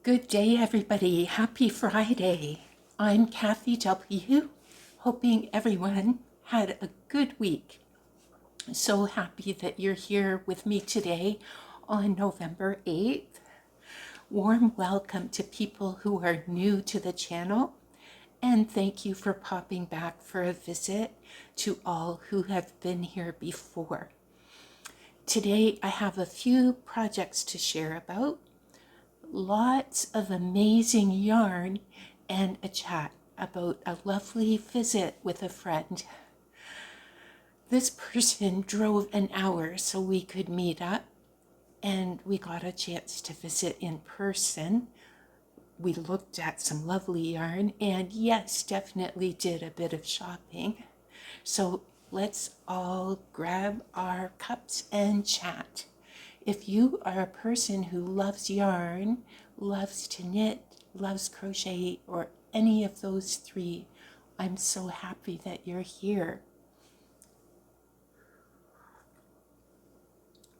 Good day, everybody. Happy Friday. I'm Kathy W., hoping everyone had a good week. So happy that you're here with me today on November 8th. Warm welcome to people who are new to the channel, and thank you for popping back for a visit to all who have been here before. Today I have a few projects to share about, lots of amazing yarn, and a chat about a lovely visit with a friend. This person drove an hour so we could meet up, and we got a chance to visit in person. We looked at some lovely yarn and yes, definitely did a bit of shopping. So let's all grab our cups and chat. If you are a person who loves yarn, loves to knit, loves crochet, or any of those three, I'm so happy that you're here.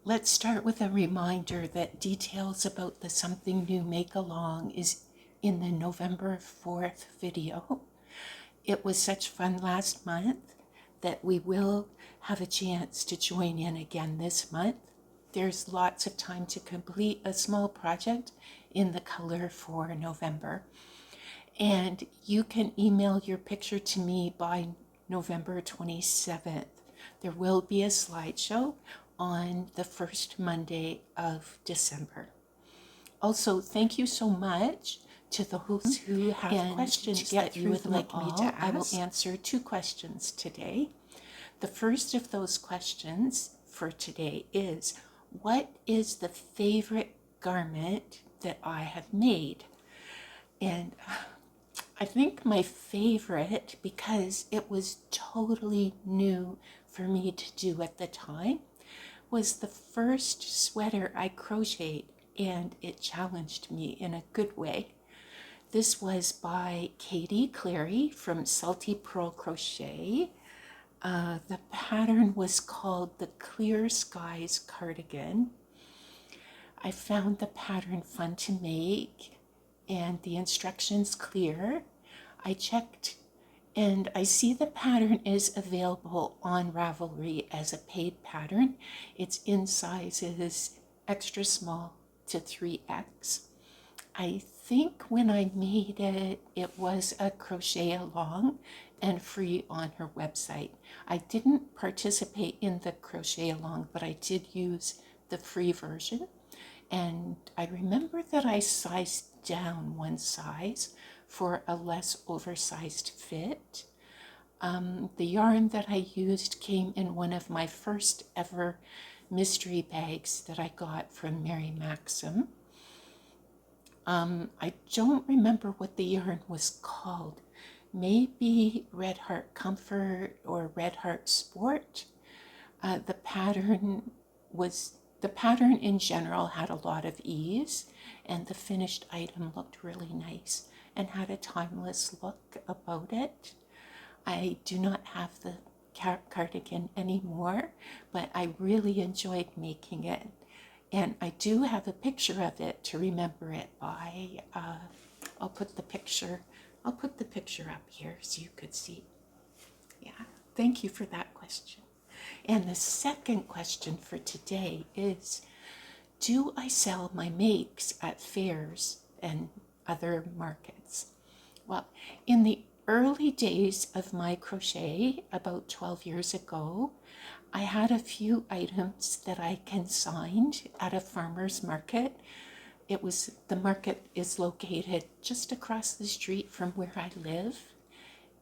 Let's start with a reminder that details about the Something New Make-Along is in the November 4th video. It was such fun last month that we will have a chance to join in again this month. There's lots of time to complete a small project in the color for November. And you can email your picture to me by November 27th. There will be a slideshow on the first Monday of December. Also, thank you so much to those who have questions that you would like me to ask. I will answer 2 questions today. The first of those questions for today is, what is the favorite garment that I have made? And I think my favorite, because it was totally new for me to do at the time, was the first sweater I crocheted, and it challenged me in a good way. This was by Katie Clary from Salty Pearl Crochet. The pattern was called the Clear Skies Cardigan. I found the pattern fun to make and the instructions clear. I checked and I see the pattern is available on Ravelry as a paid pattern. It's in sizes extra small to 3X. I think when I made it, it was a crochet along and free on her website. I didn't participate in the crochet along, but I did use the free version. And I remember that I sized down one size for a less oversized fit. The yarn that I used came in one of my first ever mystery bags that I got from Mary Maxim. I don't remember what the yarn was called. Maybe Red Heart Comfort or Red Heart Sport. The pattern in general had a lot of ease, and the finished item looked really nice and had a timeless look about it. I do not have the cardigan anymore, but I really enjoyed making it. And I do have a picture of it to remember it by. I'll put the picture up here so you could see. Yeah, thank you for that question. And the second question for today is, do I sell my makes at fairs and other markets? Well, in the early days of my crochet, about 12 years ago, I had a few items that I consigned at a farmer's market. The market is located just across the street from where I live.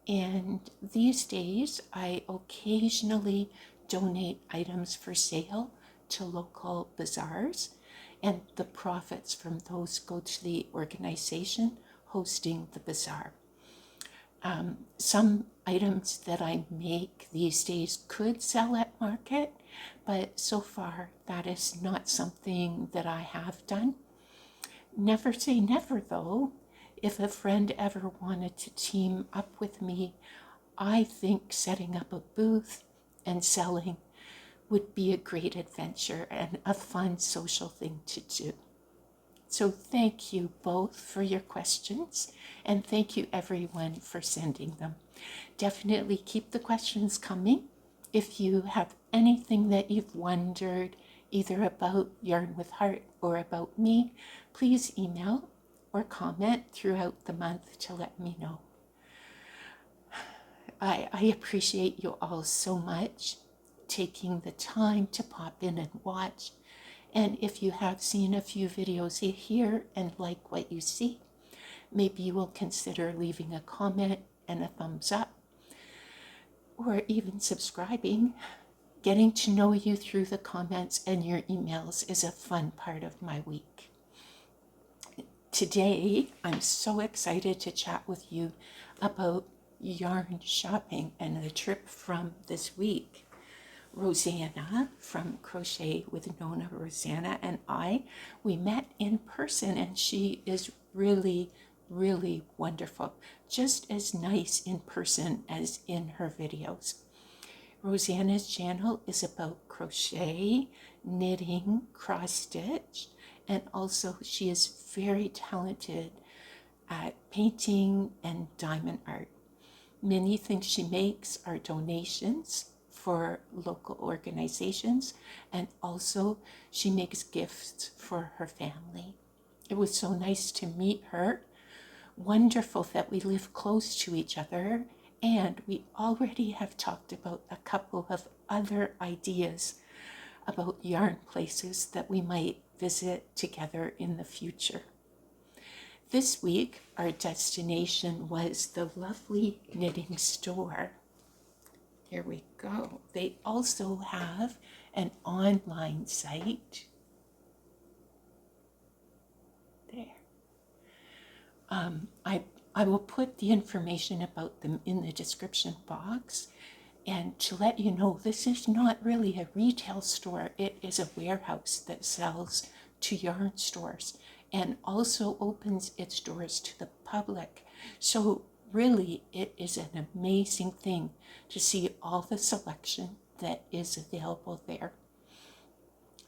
And these days, I occasionally donate items for sale to local bazaars, and the profits from those go to the organization hosting the bazaar. Some items that I make these days could sell at market, but so far that is not something that I have done. Never say never, though. If a friend ever wanted to team up with me, I think setting up a booth and selling would be a great adventure and a fun social thing to do. So thank you both for your questions, and thank you everyone for sending them. Definitely keep the questions coming. If you have anything that you've wondered, either about Yarn with Heart or about me, please email or comment throughout the month to let me know. I appreciate you all so much taking the time to pop in and watch. And if you have seen a few videos here and like what you see, maybe you will consider leaving a comment and a thumbs up, or even subscribing. Getting to know you through the comments and your emails is a fun part of my week. Today, I'm so excited to chat with you about yarn shopping and the trip from this week. Rosanna from Crochet with Nona, Rosanna, and we met in person, and she is really, really wonderful. Just as nice in person as in her videos. Rosanna's channel is about crochet, knitting, cross stitch, and also she is very talented at painting and diamond art. Many things she makes are donations for local organizations, and also she makes gifts for her family. It was so nice to meet her. Wonderful that we live close to each other, and we already have talked about a couple of other ideas about yarn places that we might visit together in the future. This week, our destination was the lovely knitting store. Here we go. They also have an online site. There. I will put the information about them in the description box. And to let you know, this is not really a retail store. It is a warehouse that sells to yarn stores and also opens its doors to the public. So really, it is an amazing thing to see all the selection that is available there.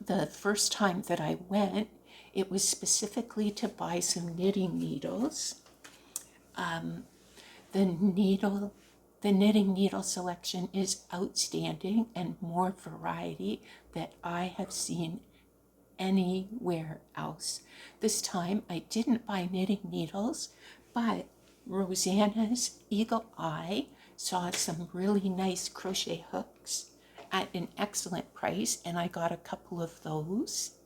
The first time that I went, it was specifically to buy some knitting needles. The knitting needle selection is outstanding and more variety that I have seen anywhere else. This time I didn't buy knitting needles, but Rosanna's eagle eye saw some really nice crochet hooks at an excellent price, and I got a couple of those.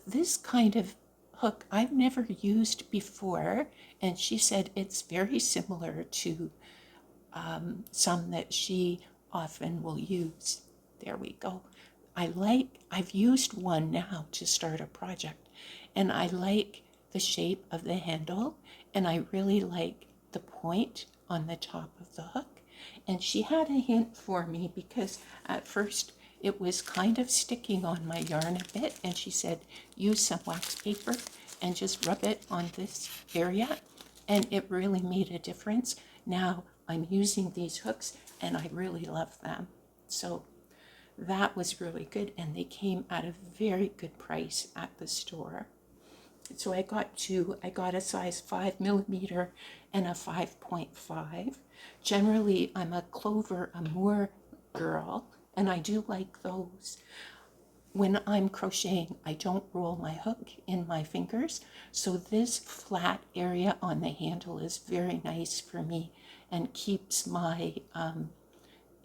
This kind of hook I've never used before, and she said it's very similar to some that she often will use. There we go. I've used one now to start a project, and I like the shape of the handle, and I really like the point on the top of the hook. And she had a hint for me because at first it was kind of sticking on my yarn a bit, and she said use some wax paper and just rub it on this area, and it really made a difference. Now I'm using these hooks and I really love them. So that was really good, and they came at a very good price at the store. So I got a size 5mm and a 5.5. Generally, I'm a Clover Amour girl, and I do like those. When I'm crocheting, I don't roll my hook in my fingers, so this flat area on the handle is very nice for me and keeps my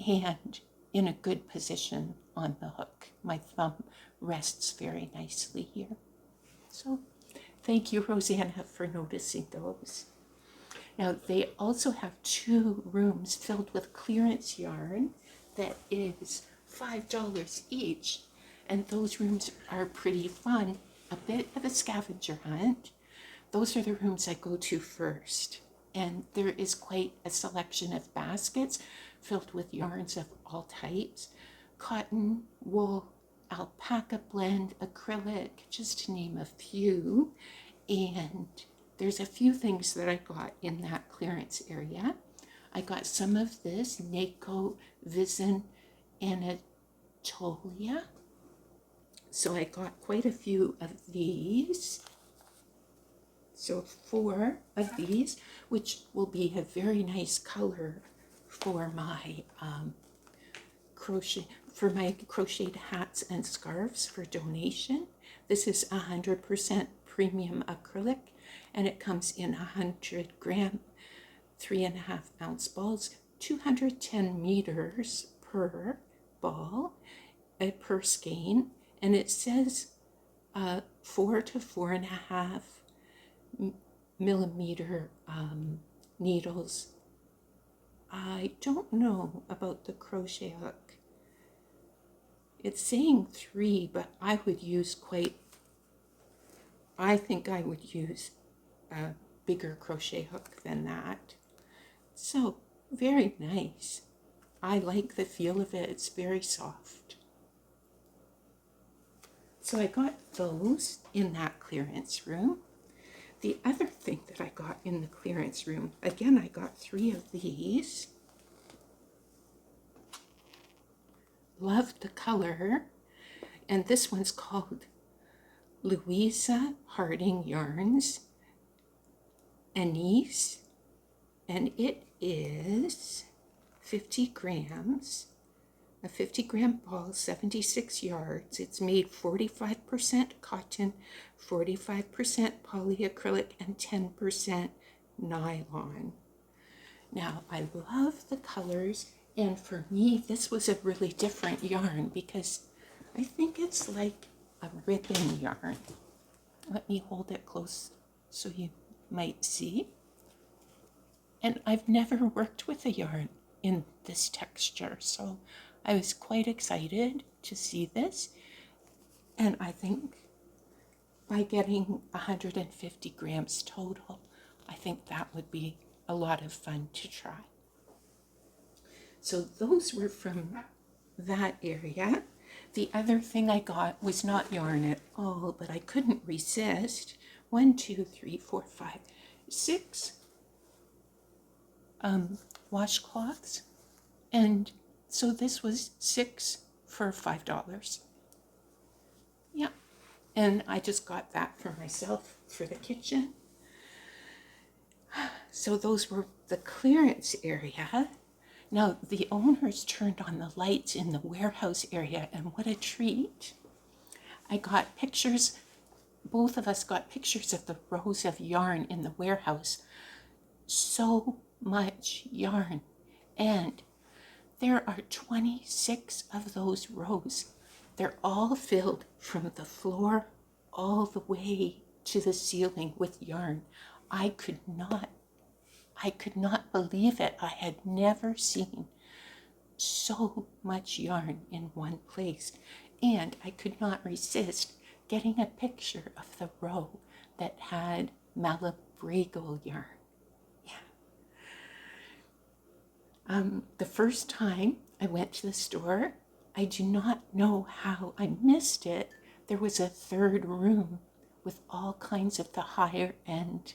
hand in a good position on the hook. My thumb rests very nicely here. So thank you, Rosanna, for noticing those. Now, they also have 2 rooms filled with clearance yarn that is $5 each. And those rooms are pretty fun, a bit of a scavenger hunt. Those are the rooms I go to first. And there is quite a selection of baskets filled with yarns of all types. Cotton, wool, alpaca blend, acrylic, just to name a few. And there's a few things that I got in that clearance area. I got some of this Nako Vision Anatolia. So I got quite a few of these. So 4 of these, which will be a very nice color for my crocheted hats and scarves for donation. This is 100% premium acrylic, and it comes in 100 gram, 3.5 ounce balls, 210 meters per ball, per skein, and it says 4 to 4.5 millimeter needles. I don't know about the crochet hook. It's saying 3, but I think I would use a bigger crochet hook than that. So, very nice. I like the feel of it. It's very soft. So I got those in that clearance room. The other thing that I got in the clearance room, again, I got 3 of these. Loved the color. And this one's called Louisa Harding Yarns Anise. And it is 50 grams. A 50 gram ball, 76 yards. It's made 45% cotton, 45% polyacrylic, and 10% nylon. Now, I love the colors, and for me, this was a really different yarn because I think it's like a ribbon yarn. Let me hold it close so you might see. And I've never worked with a yarn in this texture, so I was quite excited to see this, and I think by getting 150 grams total, I think that would be a lot of fun to try. So those were from that area. The other thing I got was not yarn at all, but I couldn't resist. 1, 2, 3, 4, 5, 6 washcloths, and so this was 6 for $5. Yeah, and I just got that for myself for the kitchen. So those were the clearance area. Now the owners turned on the lights in the warehouse area, and what a treat. I got pictures, both of us got pictures of the rows of yarn in the warehouse. So much yarn, and there are 26 of those rows. They're all filled from the floor all the way to the ceiling with yarn. I could not believe it. I had never seen so much yarn in one place, and I could not resist getting a picture of the row that had Malabrigo yarn. The first time I went to the store, I do not know how I missed it. There was a third room with all kinds of the higher end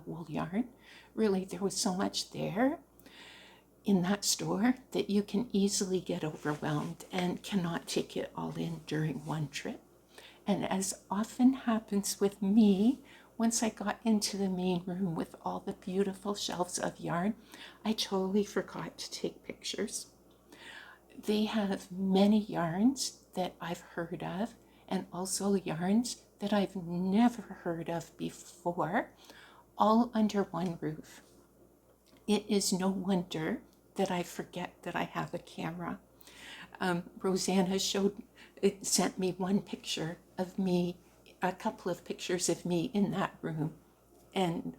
wool yarn. Really, there was so much there in that store that you can easily get overwhelmed and cannot take it all in during one trip. And as often happens with me, once I got into the main room with all the beautiful shelves of yarn, I totally forgot to take pictures. They have many yarns that I've heard of, and also yarns that I've never heard of before, all under one roof. It is no wonder that I forget that I have a camera. Rosanna sent me one picture of me, a couple of pictures of me in that room. And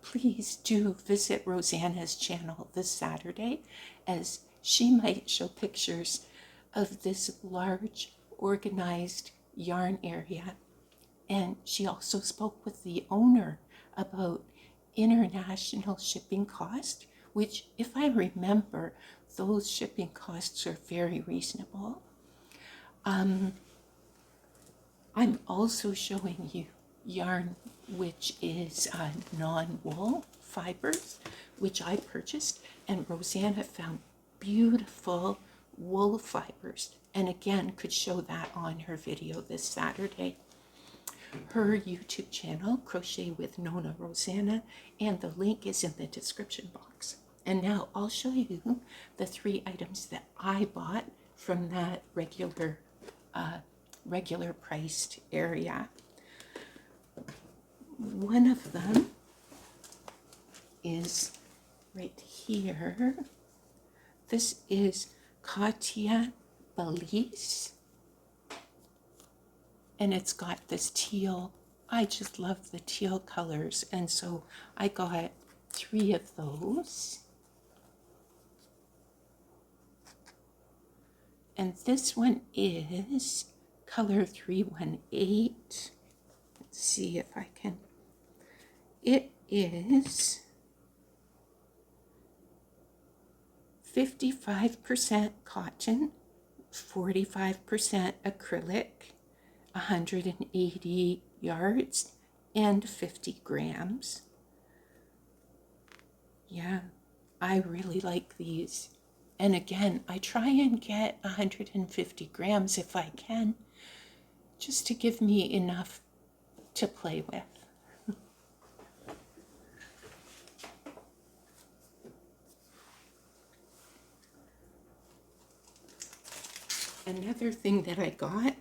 please do visit Rosanna's channel this Saturday, as she might show pictures of this large organized yarn area. And she also spoke with the owner about international shipping cost, which, if I remember, those shipping costs are very reasonable. I'm also showing you yarn which is non-wool fibers, which I purchased, and Rosanna found beautiful wool fibers, and again could show that on her video this Saturday. her YouTube channel, Crochet with Nona Rosanna, and the link is in the description box. And now I'll show you the 3 items that I bought from that regular priced area. One of them is right here. This is Katia Belize, and it's got this teal. I just love the teal colors, and so I got 3 of those. And this one is color 318. Let's see if I can. It is 55% cotton, 45% acrylic, 180 yards, and 50 grams. Yeah, I really like these. And again, I try and get 150 grams if I can, just to give me enough to play with. Another thing that I got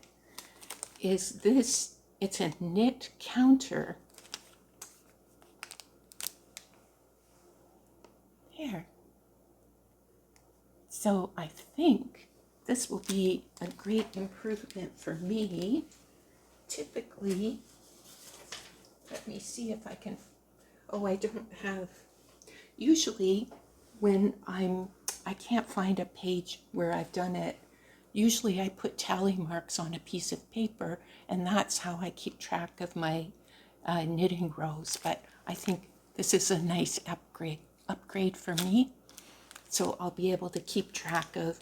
is this. It's a knit counter. Here. So I think this will be a great improvement for me. Typically, let me see if I can, I don't have, usually when I can't find a page where I've done it, usually I put tally marks on a piece of paper, and that's how I keep track of my knitting rows. But I think this is a nice upgrade for me. So I'll be able to keep track of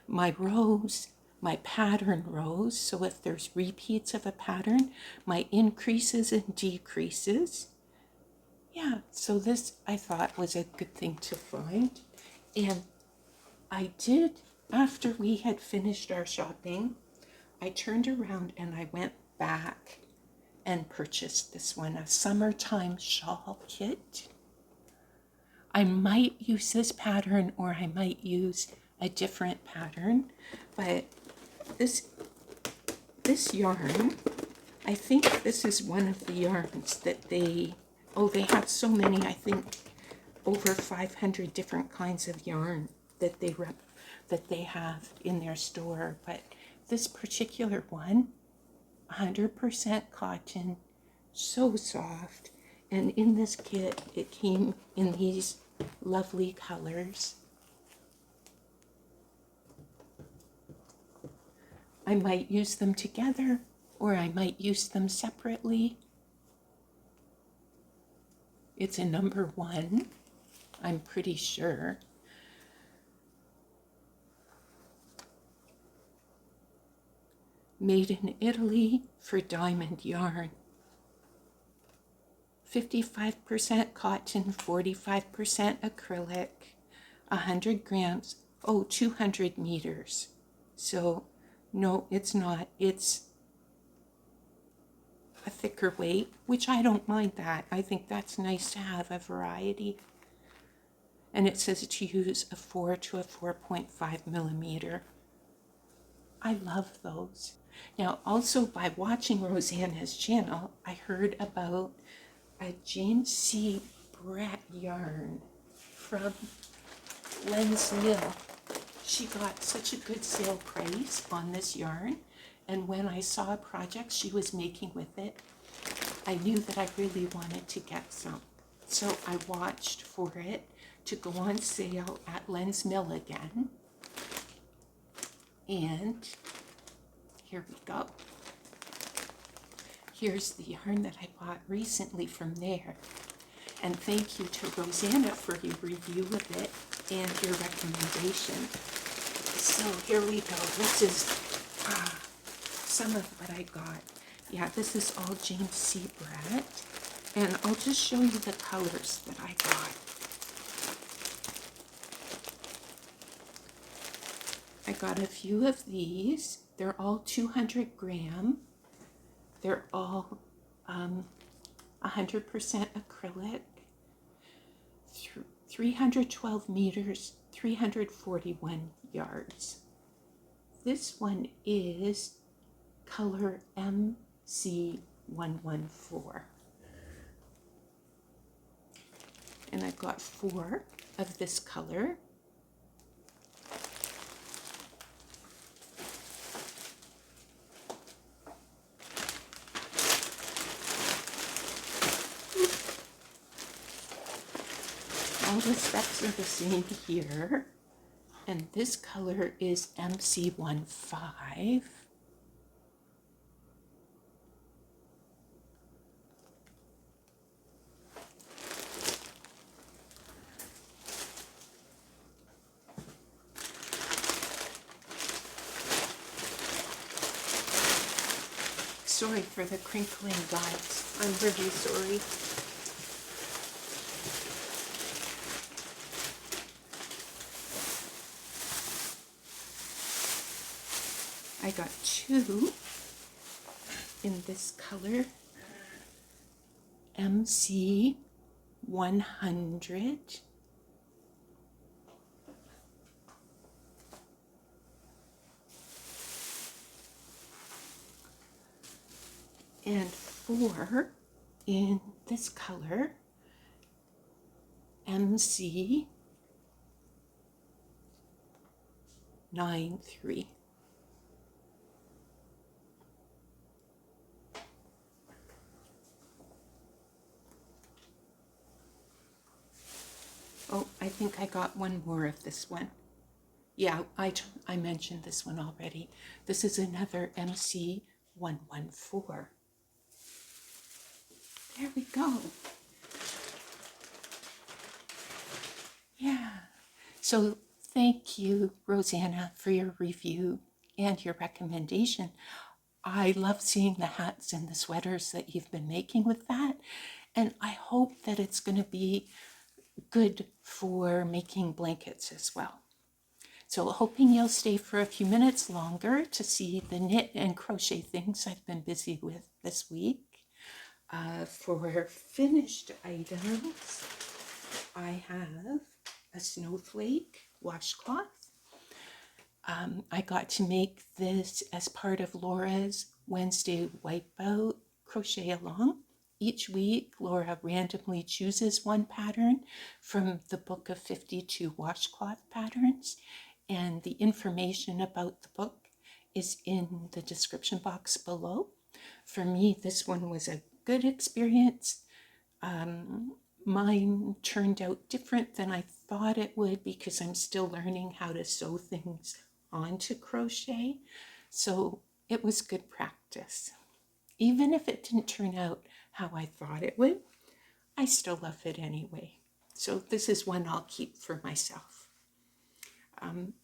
my rows, my pattern rows. So if there's repeats of a pattern, my increases and decreases. Yeah, so this I thought was a good thing to find. And I did, after we had finished our shopping, I turned around and I went back and purchased this one, a summertime shawl kit. I might use this pattern or I might use a different pattern, but this yarn, I think this is one of the yarns that they have so many, I think over 500 different kinds of yarn that they have in their store, but this particular one, 100% cotton, so soft, and in this kit it came in these lovely colors. I might use them together or I might use them separately. It's a number 1, I'm pretty sure. Made in Italy for diamond yarn. 55% cotton, 45% acrylic, 100 grams, 200 meters. So, no, it's not. It's a thicker weight, which I don't mind that. I think that's nice to have a variety. And it says to use a 4 to a 4.5 millimeter. I love those. Now, also by watching Rosanna's channel, I heard about a James C. Brett yarn from Florence Miller. She got such a good sale price on this yarn, and when I saw a project she was making with it, I knew that I really wanted to get some. So I watched for it to go on sale at Florence Miller again. And here we go. Here's the yarn that I bought recently from there. And thank you to Rosanna for your review of it and your recommendation. So here we go. This is some of what I got. Yeah, this is all James C. Brett. And I'll just show you the colors that I got. I got a few of these. They're all 200 gram. They're all 100% acrylic, 312 meters, 341 yards. This one is color MC114. And I've got 4 of this color. All the specs are the same here. And this color is MC15. Sorry for the crinkling, guys. I'm really sorry. I got 2 in this color, MC100. And 4 in this color, MC93. Oh, I think I got one more of this one. Yeah, I mentioned this one already. This is another MC114. There we go. Yeah. So thank you, Rosanna, for your review and your recommendation. I love seeing the hats and the sweaters that you've been making with that. And I hope that it's going to be good for making blankets as well. So hoping you'll stay for a few minutes longer to see the knit and crochet things I've been busy with this week. For finished items, I have a Snowflake Washcloth. I got to make this as part of Laura's Wednesday Wipeout Crochet Along. Each week, Laura randomly chooses one pattern from the book of 52 washcloth patterns, and the information about the book is in the description box below. For me, this one was a good experience. Mine turned out different than I thought it would because I'm still learning how to sew things onto crochet. So it was good practice. Even if it didn't turn out how I thought it would, I still love it anyway. So this is one I'll keep for myself.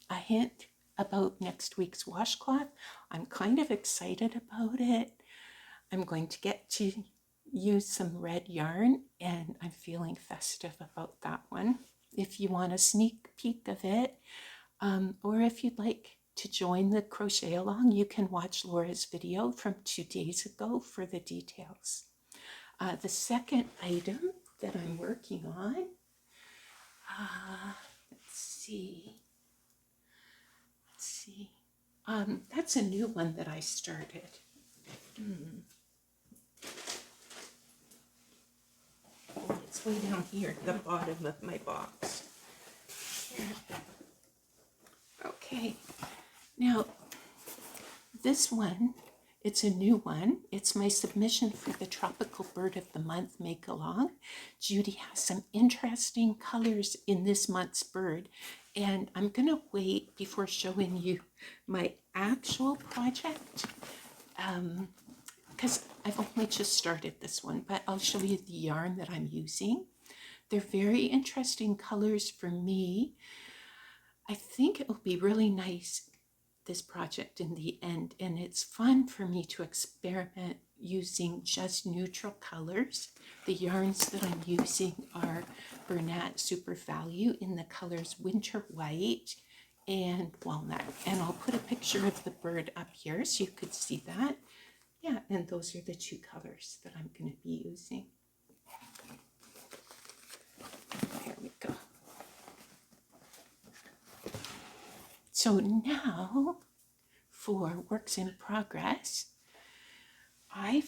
A hint about next week's washcloth. I'm kind of excited about it. I'm going to get to use some red yarn, and I'm feeling festive about that one. If you want a sneak peek of it, or if you'd like to join the crochet along, you can watch Laura's video from 2 days ago for the details. The second item that I'm working on, let's see, that's a new one that I started. Oh, it's way down here at the bottom of my box. Here. Okay, now this one, it's a new one. It's my submission for the Tropical Bird of the Month Make-Along. Judy has some interesting colors in this month's bird, and I'm going to wait before showing you my actual project because I've only just started this one, but I'll show you the yarn that I'm using. They're very interesting colors for me. I think it will be really nice, this project, in the end, and it's fun for me to experiment using just neutral colors. The yarns that I'm using are Bernat Super Value in the colors Winter White and Walnut, and I'll put a picture of the bird up here so you could see that. Yeah, and those are the two colors that I'm going to be using. There we go. So now for works in progress, I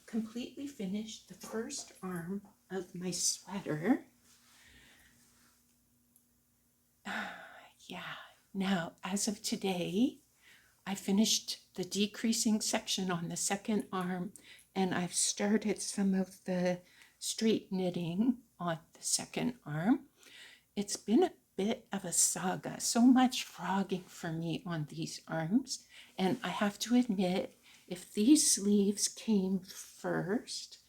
completely finished the first arm of my sweater. Yeah, now as of today, I finished the decreasing section on the second arm, and I've started some of the straight knitting on the second arm. It's been a bit of a saga, so much frogging for me on these arms, and I have to admit, if these sleeves came first,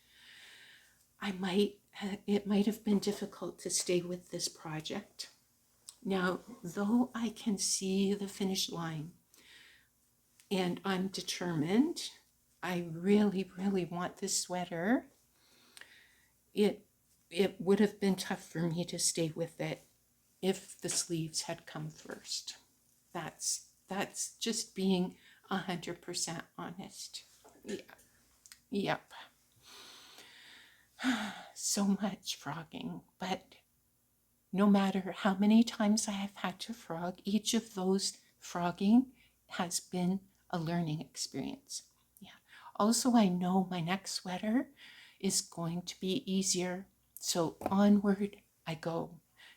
it might have been difficult to stay with this project. Now, though I can see the finish line and I'm determined, I really, really want this sweater, it would have been tough for me to stay with it if the sleeves had come first. That's just being 100% honest. Yeah. Yep. So much frogging, but no matter how many times I have had to frog, each of those frogging has been a learning experience. Yeah. Also, I know my next sweater is going to be easier, so onward I go.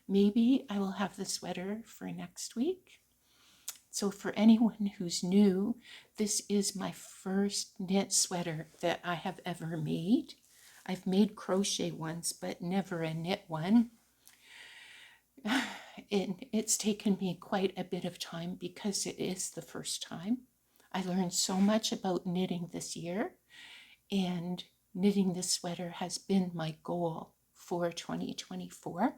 Maybe I will have the sweater for next week. So for anyone who's new, this is my first knit sweater that I have ever made. I've made crochet ones, but never a knit one. It's taken me quite a bit of time because it is the first time. I learned so much about knitting this year, and knitting this sweater has been my goal for 2024.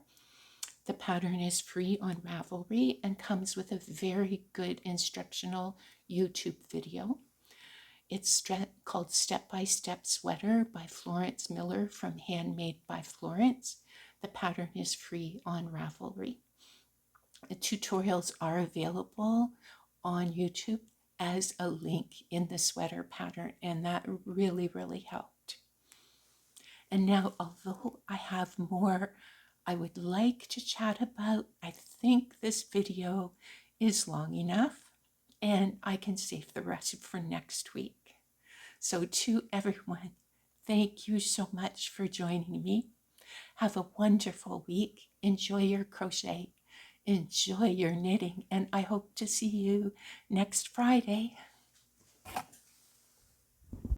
The pattern is free on Ravelry and comes with a very good instructional YouTube video. It's called Step by Step Sweater by Florence Miller from Handmade by Florence. The pattern is free on Ravelry. The tutorials are available on YouTube as a link in the sweater pattern, and that really, really helped. And now, although I have more I would like to chat about, I think this video is long enough, and I can save the rest for next week. So to everyone, thank you so much for joining me. Have a wonderful week. Enjoy your crochet. Enjoy your knitting, and I hope to see you next Friday.